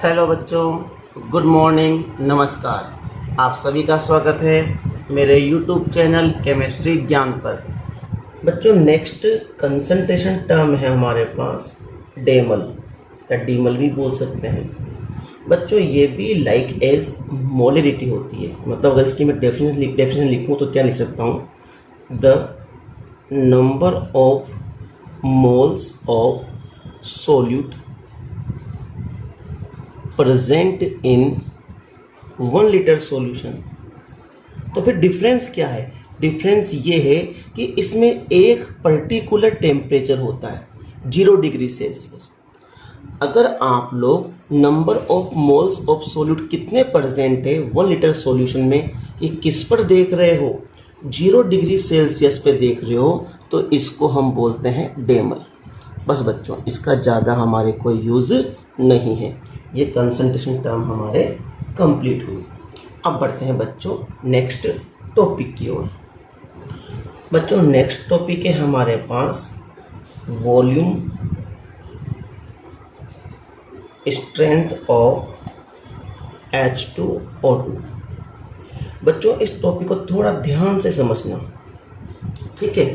Hello बच्चों, good morning, नमस्कार। आप सभी का स्वागत है मेरे यूट्यूब चैनल केमिस्ट्री ज्ञान पर। बच्चों, नेक्स्ट कंसंट्रेशन टर्म है हमारे पास डेमल या डीमल भी बोल सकते हैं। बच्चों, ये भी लाइक एज मोलरिटी होती है। मतलब अगर इसकी मैं डेफिनेशन लिखूँ तो क्या लिख सकता हूँ? The number of moles of solute present in 1 litre solution. तो फिर डिफरेंस क्या है? डिफरेंस ये है कि इसमें एक पर्टिकुलर टेम्परेचर होता है 0 डिग्री सेल्सियस। अगर आप लोग number of moles of solute कितने प्रेजेंट है 1 लीटर सॉल्यूशन में, ये किस पर देख रहे हो? 0 डिग्री सेल्सियस पे देख रहे हो, तो इसको हम बोलते हैं डेमल। बस बच्चों, इसका ज़्यादा हमारे कोई यूज़ नहीं है। ये कंसंट्रेशन टर्म हमारे कंप्लीट हुई। अब बढ़ते हैं बच्चों नेक्स्ट टॉपिक की ओर। बच्चों, नेक्स्ट टॉपिक है हमारे पास वॉल्यूम स्ट्रेंथ ऑफ H2O2। बच्चों, इस टॉपिक को थोड़ा ध्यान से समझना, ठीक है?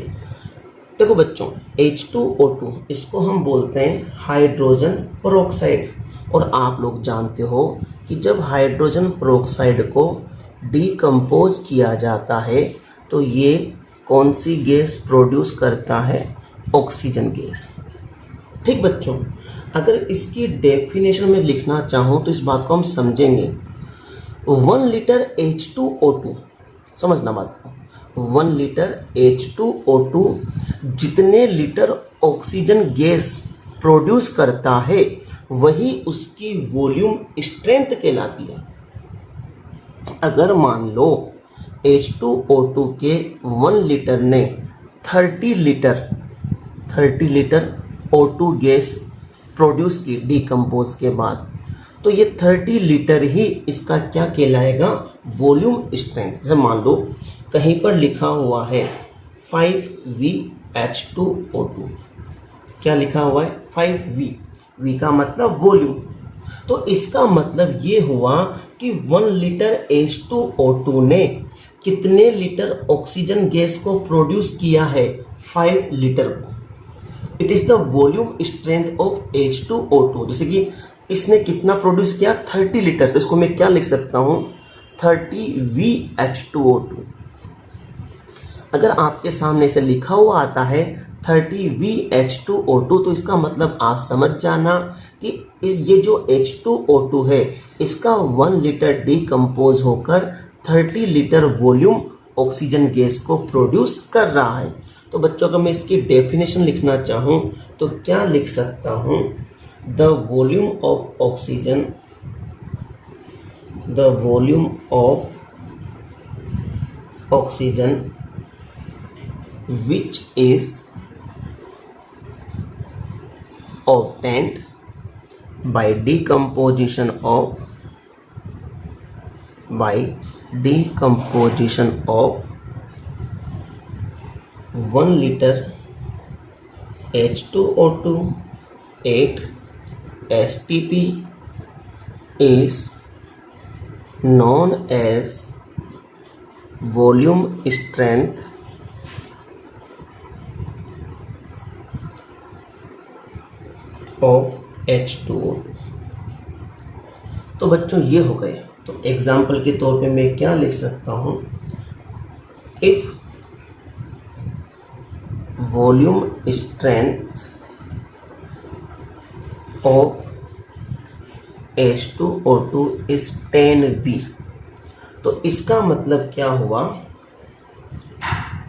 देखो बच्चों, H2O2 इसको हम बोलते हैं हाइड्रोजन पेरोक्साइड। और आप लोग जानते हो कि जब हाइड्रोजन पेरोक्साइड को डीकम्पोज किया जाता है तो ये कौन सी गैस प्रोड्यूस करता है? Oxygen gas. ठीक बच्चों, अगर इसकी डेफिनेशन में लिखना चाहूँ तो इस बात को हम समझेंगे। 1 लीटर H2O2, समझना बात को, 1 लीटर H2O2 जितने लीटर ऑक्सीजन गैस प्रोड्यूस करता है वही उसकी वॉल्यूम स्ट्रेंथ कहलाती है। अगर मान लो H2O2 के 1 लीटर ने 30 लीटर O2 गैस प्रोड्यूस की डीकम्पोज के बाद, तो ये 30 लीटर ही इसका क्या कहलाएगा? Volume strength. जैसे मान लो कहीं पर लिखा हुआ है 5VH2O2, क्या लिखा हुआ है? 5V। V का मतलब वॉल्यूम। तो इसका मतलब ये हुआ कि 1 लीटर H2O2 ने कितने लीटर ऑक्सीजन गैस को प्रोड्यूस किया है? 5 लीटर को। It is the volume strength of H2O2। जैसे कि इसने कितना प्रोड्यूस किया? 30 लीटर। तो इसको मैं क्या लिख सकता हूँ? 30VH2O2। अगर आपके सामने इसे लिखा हुआ आता है 30VH2O2, तो इसका मतलब आप समझ जाना कि ये जो H2O2 है इसका 1 लीटर डीकम्पोज होकर 30 लीटर वॉल्यूम ऑक्सीजन गैस को प्रोड्यूस कर रहा है। तो बच्चों, अगर मैं इसकी डेफिनेशन लिखना चाहूँ तो क्या लिख सकता हूँ? The volume of oxygen, the volume of oxygen which is obtained by decomposition of 1 liter H2O2 8 SPP is known as volume strength of H2O। तो बच्चों, ये हो गए। तो एग्जाम्पल के तौर पे मैं क्या लिख सकता हूँ? If volume strength of H2O2 is 10V, तो इसका मतलब क्या हुआ?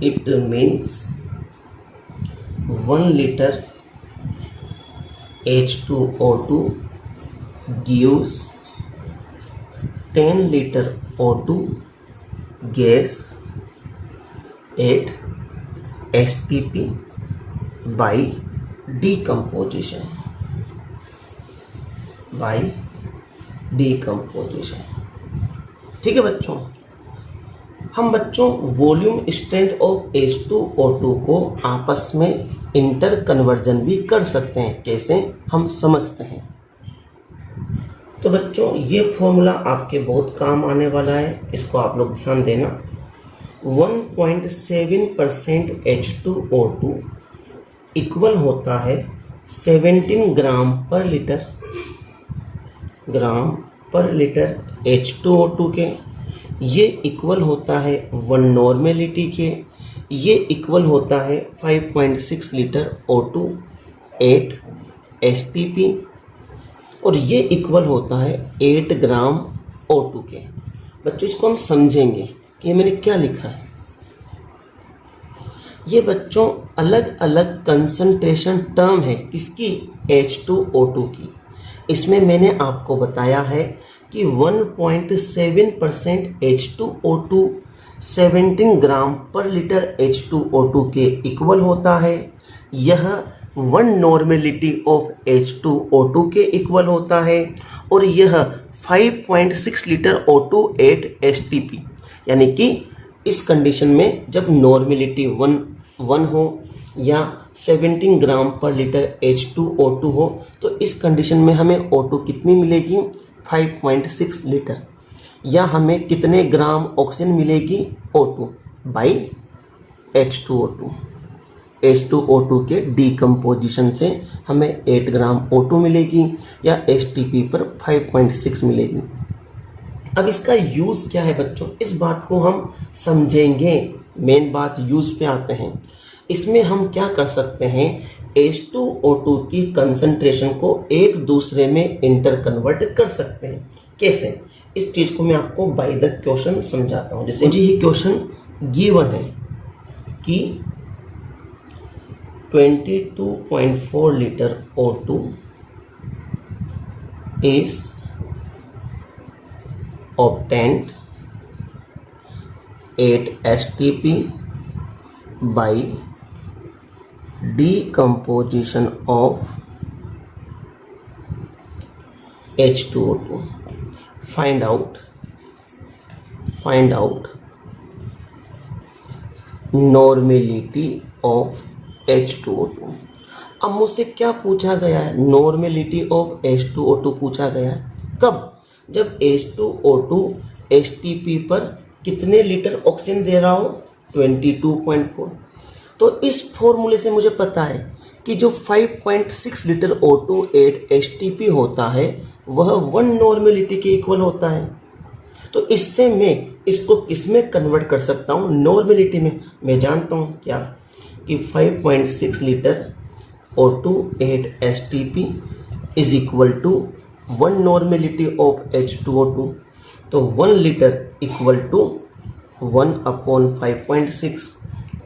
It means 1 litre H2O2 gives 10 liter O2 gas at SPP by decomposition. ठीक है बच्चों, हम बच्चों वॉल्यूम स्ट्रेंथ ऑफ H2O2 को आपस में इंटर कन्वर्जन भी कर सकते हैं। कैसे? हम समझते हैं। तो बच्चों ये फॉर्मूला आपके बहुत काम आने वाला है, इसको आप लोग ध्यान देना। 1.7% H2O2 इक्वल होता है 17 ग्राम पर लीटर H2O2 के। ये इक्वल होता है 1 नॉर्मेलिटी के। ये इक्वल होता है 5.6 लीटर O2 8 STP। और ये इक्वल होता है 8 ग्राम O2 के। बच्चों इसको हम समझेंगे कि मैंने क्या लिखा है। ये बच्चों अलग अलग कंसंट्रेशन टर्म है किसकी, H2O2 की। इसमें मैंने आपको बताया है कि 1.7% H2O2 17 ग्राम पर लीटर H2O2 के इक्वल होता है। यह 1 नॉर्मेलिटी ऑफ H2O2 के इक्वल होता है। और यह 5.6 लीटर O2 8 STP, यानी कि इस कंडीशन में जब नॉर्मेलिटी 1 हो या 17 ग्राम पर लीटर H2O2 हो, तो इस कंडीशन में हमें O2 कितनी मिलेगी, 5.6 लीटर। या हमें कितने ग्राम ऑक्सीजन मिलेगी, O2 बाई H2O2। H2O2 के डीकम्पोजिशन से हमें 8 ग्राम O2 मिलेगी या STP पर 5.6 मिलेगी। अब इसका यूज़ क्या है बच्चों, इस बात को हम समझेंगे। मेन बात यूज़ पे आते हैं। इसमें हम क्या कर सकते हैं, H2O2 की कंसंट्रेशन को एक दूसरे में इंटर कन्वर्ट कर सकते हैं। कैसे, इस चीज़ को मैं आपको बाय द क्वेश्चन समझाता हूँ। जैसे मुझे ये क्वेश्चन गिवन है कि 22.4 litre O2 is obtained 8 STP by decomposition of H2O2. Find out normality of H2O2। अब मुझसे क्या पूछा गया है, नॉर्मेलिटी ऑफ H2O2 पूछा गया है। कब, जब H2O2 STP पर कितने लीटर ऑक्सीजन दे रहा हो, 22.4। तो इस फॉर्मूले से मुझे पता है कि जो 5.6 लीटर O2 8 STP होता है वह 1 नॉर्मेलिटी के इक्वल होता है। तो इससे मैं इसको किस में कन्वर्ट कर सकता हूँ, नॉर्मेलिटी में। मैं जानता हूँ क्या, कि 5.6 litre O2 8 STP is equal to 1 normality of H2O2। तो 1 लीटर इक्वल टू 1/5.6,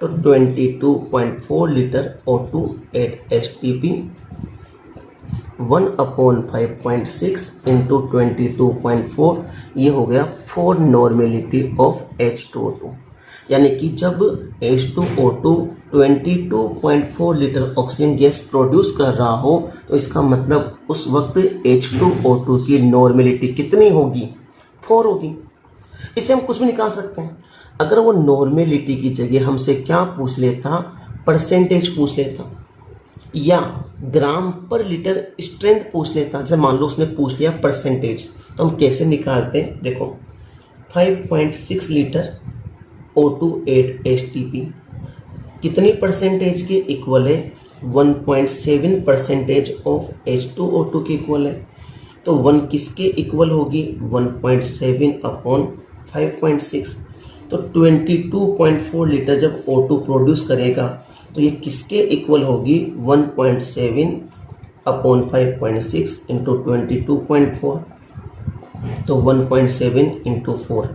तो 22.4 लीटर O2 8 STP 1/5.6 इंटू 22.4, ये हो गया 4 नॉर्मेलिटी ऑफ H2O2। यानी कि जब H2O2 22.4 litre oxygen gas produce कर रहा हो, तो इसका मतलब उस वक्त H2O2 की नॉर्मेलिटी कितनी होगी, 4 होगी। इससे हम कुछ भी निकाल सकते हैं। अगर वो नॉर्मेलिटी की जगह हमसे क्या पूछ लेता, परसेंटेज पूछ लेता या ग्राम पर लीटर स्ट्रेंथ पूछ लेता, जैसे मान लो उसने पूछ लिया परसेंटेज, तो हम कैसे निकालते हैं, देखो 5.6 लीटर O2 8 STP कितनी परसेंटेज के इक्वल है, 1.7% ऑफ H2O2 के इक्वल है। तो 1 किसके इक्वल होगी, 1.7/5.6। तो 22.4 लीटर जब O2 प्रोड्यूस करेगा तो ये किसके इक्वल होगी, 1.7/5.6 इंटू 22.4। तो 1.7 इंटू 4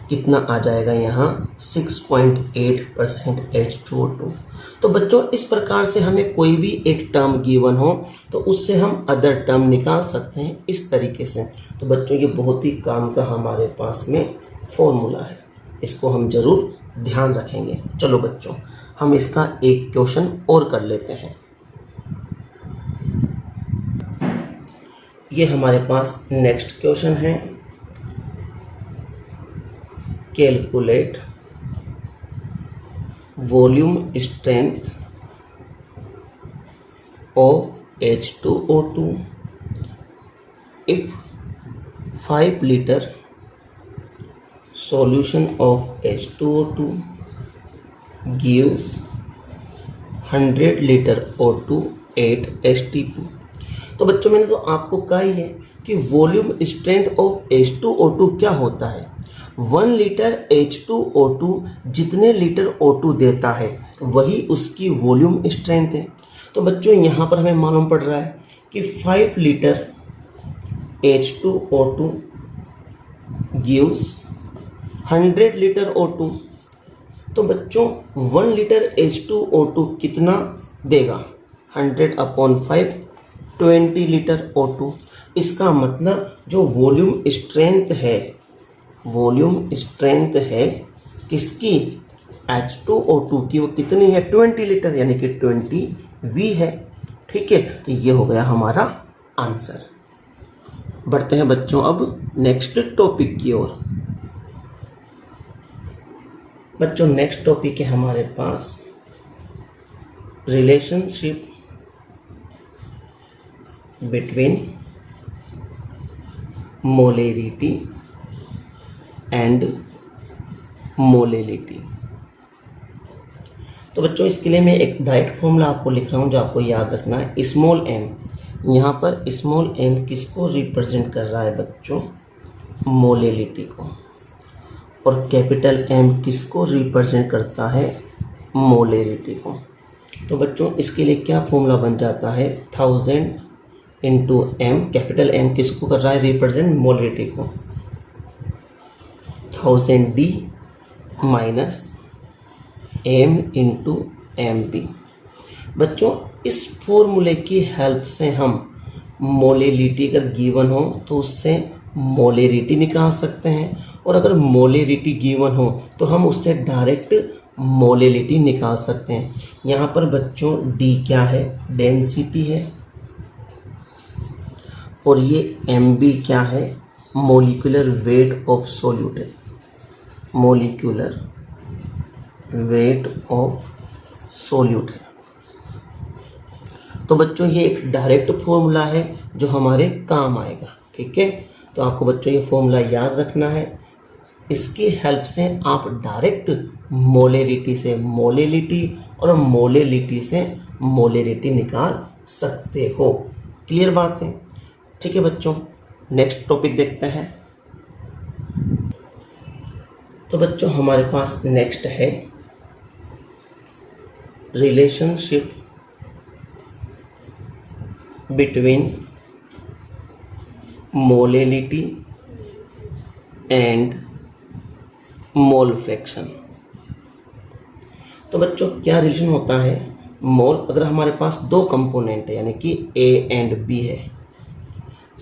कितना आ जाएगा यहाँ, 6.8% H2O2। तो बच्चों इस प्रकार से हमें कोई भी एक टर्म गिवन हो तो उससे हम अदर टर्म निकाल सकते हैं इस तरीके से। तो बच्चों ये बहुत ही काम का हमारे पास में फॉर्मूला है, इसको हम ज़रूर ध्यान रखेंगे। चलो बच्चों हम इसका एक क्वेश्चन और कर लेते हैं। ये हमारे पास नेक्स्ट क्वेश्चन है, calculate volume strength of H2O2 if 5 litre solution of H2O2 gives 100 litre O2 at H2O। तो बच्चों मैंने तो आपको कहा ही है कि वॉल्यूम स्ट्रेंथ ऑफ H2O2 क्या होता है। 1 लीटर H2O2 जितने लीटर O2 देता है वही उसकी वॉल्यूम स्ट्रेंथ है। तो बच्चों यहाँ पर हमें मालूम पड़ रहा है कि 5 litre H2O2 gives 100 litre O2। तो बच्चों 1 लीटर H2O2 कितना देगा? 100/5 20 लीटर O2। इसका मतलब जो वॉल्यूम स्ट्रेंथ है किसकी? H2O2 की, वो कितनी है? 20 लीटर, यानी कि 20 V है। ठीक है, तो ये हो गया हमारा आंसर। बढ़ते हैं बच्चों अब नेक्स्ट टॉपिक की ओर। बच्चों नेक्स्ट टॉपिक है हमारे पास रिलेशनशिप बिटवीन मोलेरिटी एंड मोलेलिटी। तो बच्चों इसके लिए मैं एक डायरेक्ट फॉर्मूला आपको लिख रहा हूँ जो आपको याद रखना है। स्मॉल m, यहाँ पर स्मॉल m किसको रिप्रेजेंट कर रहा है बच्चों? मोलेलिटी को। और कैपिटल M किसको रिप्रेजेंट करता है? मोलेरिटी को। तो बच्चों इसके लिए क्या फॉर्मूला बन जाता है? 1000 इंटू M। कैपिटल M किसको कर रहा है रिप्रेजेंट? मोलेरिटी को। 1000D minus M into MP। बच्चों इस फॉर्मूले की हेल्प से हम मोलेलिटी अगर गिवन हो तो उससे मोलेरिटी निकाल सकते हैं, और अगर मोलेरिटी गिवन हो तो हम उससे डायरेक्ट मोलेलिटी निकाल सकते हैं। यहाँ पर बच्चों D क्या है? डेंसिटी है, और ये MB क्या है? मोलिकुलर वेट ऑफ सॉल्यूट है। मोलिकुलर वेट ऑफ सॉल्यूट है। तो बच्चों ये एक डायरेक्ट फॉर्मूला है जो हमारे काम आएगा। ठीक है, तो आपको बच्चों ये फॉर्मूला याद रखना है। इसकी हेल्प से आप डायरेक्ट मोलेरिटी से मोलेलिटी और मोलेलिटी से मोलेरिटी निकाल सकते हो। क्लियर बात है? ठीक है बच्चों, नेक्स्ट टॉपिक देखते हैं। तो बच्चों हमारे पास नेक्स्ट है relationship between molality and mole fraction. तो बच्चों क्या रिलेशन होता है? मोल, अगर हमारे पास दो कंपोनेंट है यानी कि A एंड B है,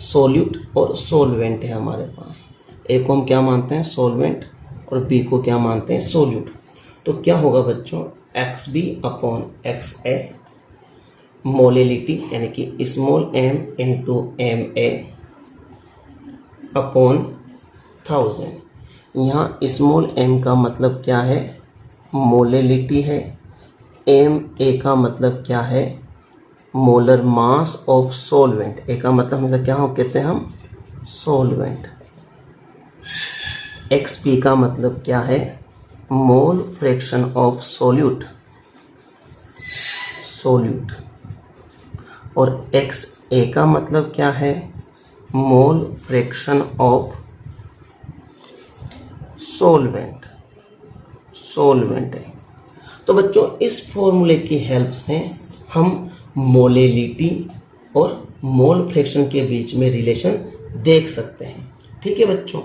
सॉल्यूट और सोलवेंट है हमारे पास। A को हम क्या मानते हैं? सोलवेंट, और B को क्या मानते हैं? सॉल्यूट। तो क्या होगा बच्चों? XB/XA मोलेलिटी यानी कि small m into MA upon 1000। यहाँ स्मॉल m का मतलब क्या है? मोलेलिटी है। MA का मतलब क्या है? Molar mass of solvent. A का मतलब हमेशा क्या हो कहते हैं हम? सॉल्वेंट। XB का मतलब क्या है? Mole fraction of solute. और XA का मतलब क्या है? मोल फ्रैक्शन ऑफ सॉल्वेंट है। तो बच्चों इस फॉर्मूले की हेल्प से हम मोलेलिटी और मोल फ्रैक्शन के बीच में रिलेशन देख सकते हैं। ठीक है बच्चों,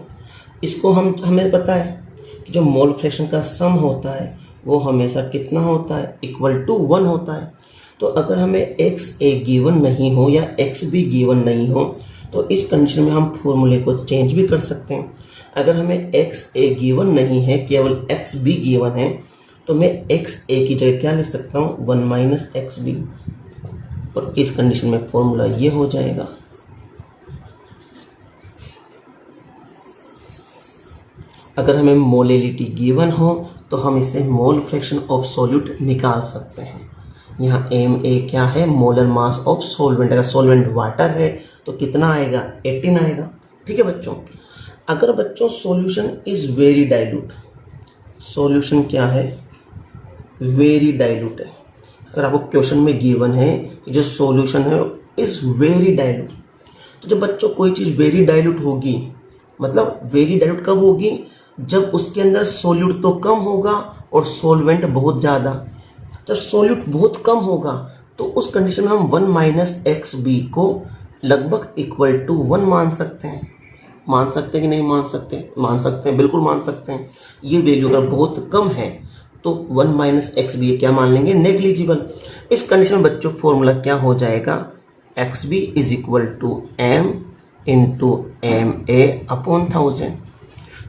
इसको हमें पता है कि जो मोल फ्रैक्शन का सम होता है वो हमेशा कितना होता है? =1 होता है। तो अगर हमें XA गिवन नहीं हो या XB गिवन नहीं हो तो इस कंडीशन में हम फॉर्मूले को चेंज भी कर सकते हैं। अगर हमें XA गिवन नहीं है, केवल XB गिवन है, तो मैं XA की जगह क्या लिख सकता हूँ? 1 - XB, और इस कंडीशन में फॉर्मूला ये हो जाएगा। अगर हमें मोलेलिटी गिवन हो तो हम इससे मोल फ्रैक्शन ऑफ सॉल्यूट निकाल सकते हैं। यहाँ MA क्या है? Molar mass of solvent. अगर सॉल्वेंट वाटर है तो कितना आएगा? 18 आएगा। ठीक है बच्चों, अगर बच्चों solution is very dilute, solution क्या है, वेरी डाइल्यूट है। अगर आपको क्वेश्चन में गिवन है कि जो सॉल्यूशन है इज वेरी डाइल्यूट, तो जब बच्चों कोई चीज़ वेरी डाइल्यूट होगी, मतलब वेरी डाइल्यूट कब होगी, जब उसके अंदर सोल्यूट तो कम होगा और सॉल्वेंट बहुत ज़्यादा। जब सोल्यूट बहुत कम होगा तो उस कंडीशन में हम 1 माइनस एक्स बी को लगभग इक्वल टू 1 मान सकते हैं। मान सकते हैं कि नहीं मान सकते? मान सकते हैं, बिल्कुल मान सकते हैं। ये वैल्यू अगर बहुत कम है तो 1 माइनस एक्स बी क्या मान लेंगे, नेग्लिजिबल। इस कंडीशन में बच्चों फॉर्मूला क्या हो जाएगा, X B is equal to M into M A upon 1000।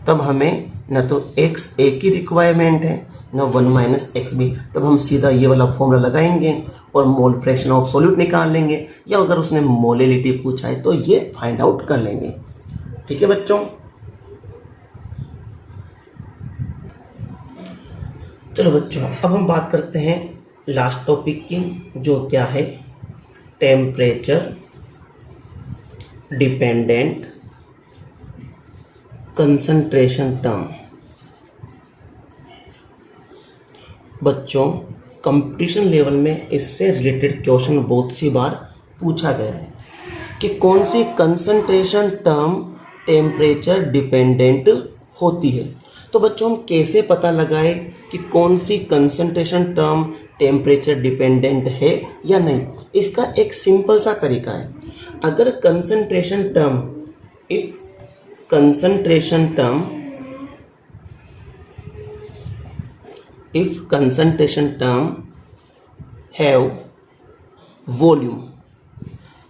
तब हमें न तो एक्स ए की रिक्वायरमेंट है न 1 माइनस एक्स बी, तब हम सीधा ये वाला फॉर्मूला लगाएंगे और मोल फ्रैक्शन ऑफ सॉल्यूट निकाल लेंगे, या अगर उसने मोलेलिटी पूछा है तो ये फाइंड आउट कर लेंगे। ठीक है बच्चों, चलो बच्चों अब हम बात करते हैं लास्ट टॉपिक की, जो क्या है टेम्परेचर डिपेंडेंट कंसंट्रेशन टर्म। बच्चों कंपटीशन लेवल में इससे रिलेटेड क्वेश्चन बहुत सी बार पूछा गया है कि कौन सी कंसंट्रेशन टर्म टेम्परेचर डिपेंडेंट होती है। तो बच्चों हम कैसे पता लगाए कि कौन सी कंसंट्रेशन टर्म टेम्परेचर डिपेंडेंट है या नहीं? इसका एक सिंपल सा तरीका है। अगर concentration term, if concentration term have volume,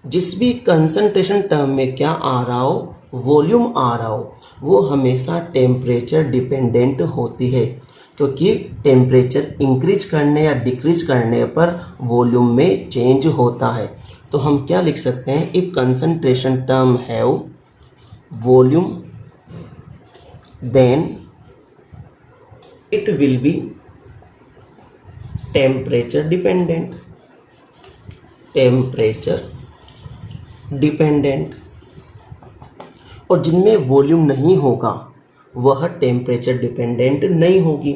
जिस भी कंसंट्रेशन टर्म में क्या आ रहा हो, वॉल्यूम आ रहा हो, वो हमेशा टेम्परेचर डिपेंडेंट होती है, क्योंकि टेम्परेचर इंक्रीज करने या डिक्रीज करने पर वॉल्यूम में चेंज होता है। तो हम क्या लिख सकते हैं, if concentration term have volume then it will be temperature dependent, temperature dependent। और जिनमें वॉल्यूम नहीं होगा वह टेम्परेचर डिपेंडेंट नहीं होगी।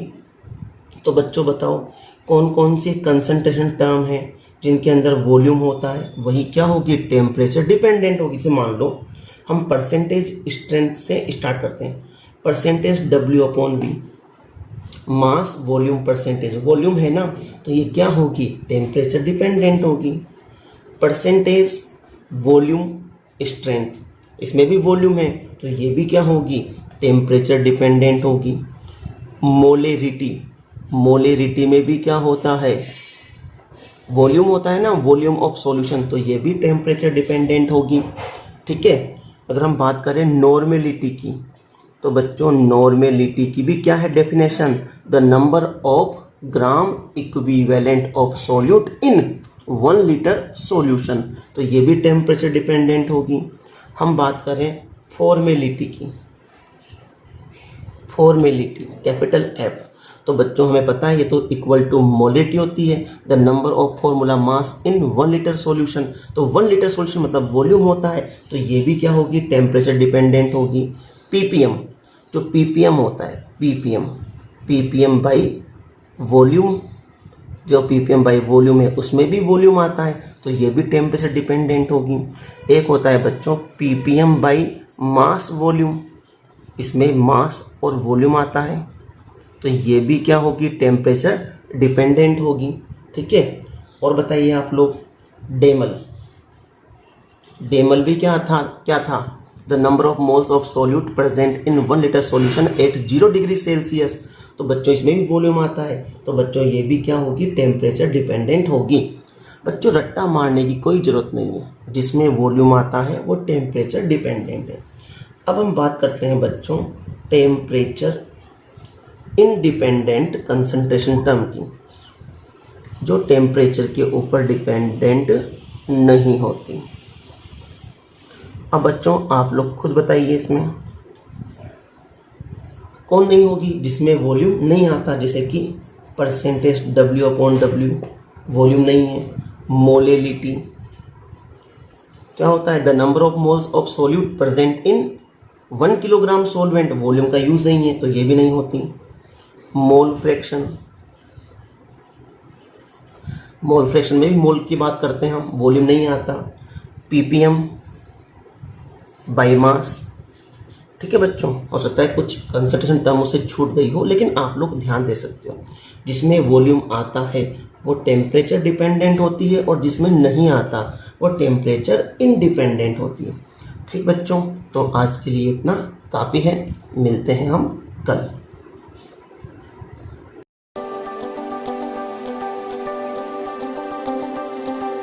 तो बच्चों बताओ कौन कौन सी कंसंट्रेशन टर्म है जिनके अंदर वॉल्यूम होता है, वही क्या होगी, टेम्परेचर डिपेंडेंट होगी। जैसे मान लो हम परसेंटेज स्ट्रेंथ से स्टार्ट करते हैं, परसेंटेज W अपॉन बी, मास वॉल्यूम परसेंटेज, वॉल्यूम है ना, तो ये क्या होगी, टेम्परेचर डिपेंडेंट होगी। परसेंटेज वॉल्यूम स्ट्रेंथ, इसमें भी वॉल्यूम है तो ये भी क्या होगी, टेम्परेचर डिपेंडेंट होगी। मोलेरिटी, मोलेरिटी में भी क्या होता है, वॉल्यूम होता है ना, वॉल्यूम ऑफ सॉल्यूशन, तो ये भी टेम्परेचर डिपेंडेंट होगी। ठीक है, अगर हम बात करें नॉर्मेलिटी की, तो बच्चों नॉर्मेलिटी की भी क्या है definition, the number of gram equivalent of solute in 1 litre solution, तो ये भी टेम्परेचर डिपेंडेंट होगी। हम बात करें फॉर्मेलिटी की, फॉर्मेलिटी कैपिटल एफ, तो बच्चों हमें पता है ये तो इक्वल टू मोलेरिटी होती है, the number of formula mass in 1 litre solution, तो 1 लीटर सॉल्यूशन मतलब वॉल्यूम होता है, तो ये भी क्या होगी, टेम्परेचर डिपेंडेंट होगी। पीपीएम, जो पीपीएम होता है, पीपीएम, पीपीएम बाई वॉल्यूम, जो पीपीएम बाई वॉल्यूम है उसमें भी वॉल्यूम आता है, तो ये भी टेम्परेचर डिपेंडेंट होगी। एक होता है बच्चों पीपीएम बाई मास वॉल्यूम, इसमें मास और वॉल्यूम आता है, तो ये भी क्या होगी, टेम्परेचर डिपेंडेंट होगी। ठीक है, और बताइए आप लोग डेमल, डेमल भी क्या था, the number of moles of solute present in 1 litre solution at 0 degree Celsius, तो बच्चों इसमें भी वॉल्यूम आता है, तो बच्चों ये भी क्या होगी, टेम्परेचर डिपेंडेंट होगी। बच्चों रट्टा मारने की कोई ज़रूरत नहीं है, जिसमें वॉल्यूम आता है वो टेम्परेचर डिपेंडेंट है। अब हम बात करते हैं बच्चों टेम्परेचर इंडिपेंडेंट कंसंट्रेशन टर्म की, जो टेम्परेचर के ऊपर डिपेंडेंट नहीं होती। अब बच्चों आप लोग खुद बताइए इसमें कौन नहीं होगी, जिसमें वॉल्यूम नहीं आता, जैसे कि percentage W upon W, volume नहीं है। मोलेलिटी क्या होता है, the number of moles of solute present in 1 kilogram solvent, volume का यूज नहीं है तो ये भी नहीं होती। मोल फ्रैक्शन, मोल फ्रैक्शन में भी मोल की बात करते हैं हम, वॉल्यूम नहीं आता। ppm by mass. ठीक है बच्चों, हो सकता है कुछ कंसंट्रेशन टर्म उससे छूट गई हो, लेकिन आप लोग ध्यान दे सकते हो। जिसमें वॉल्यूम आता है वो टेम्परेचर डिपेंडेंट होती है, और जिसमें नहीं आता वो टेम्परेचर इंडिपेंडेंट होती है। ठीक बच्चों, तो आज के लिए इतना काफ़ी है, मिलते हैं हम कल।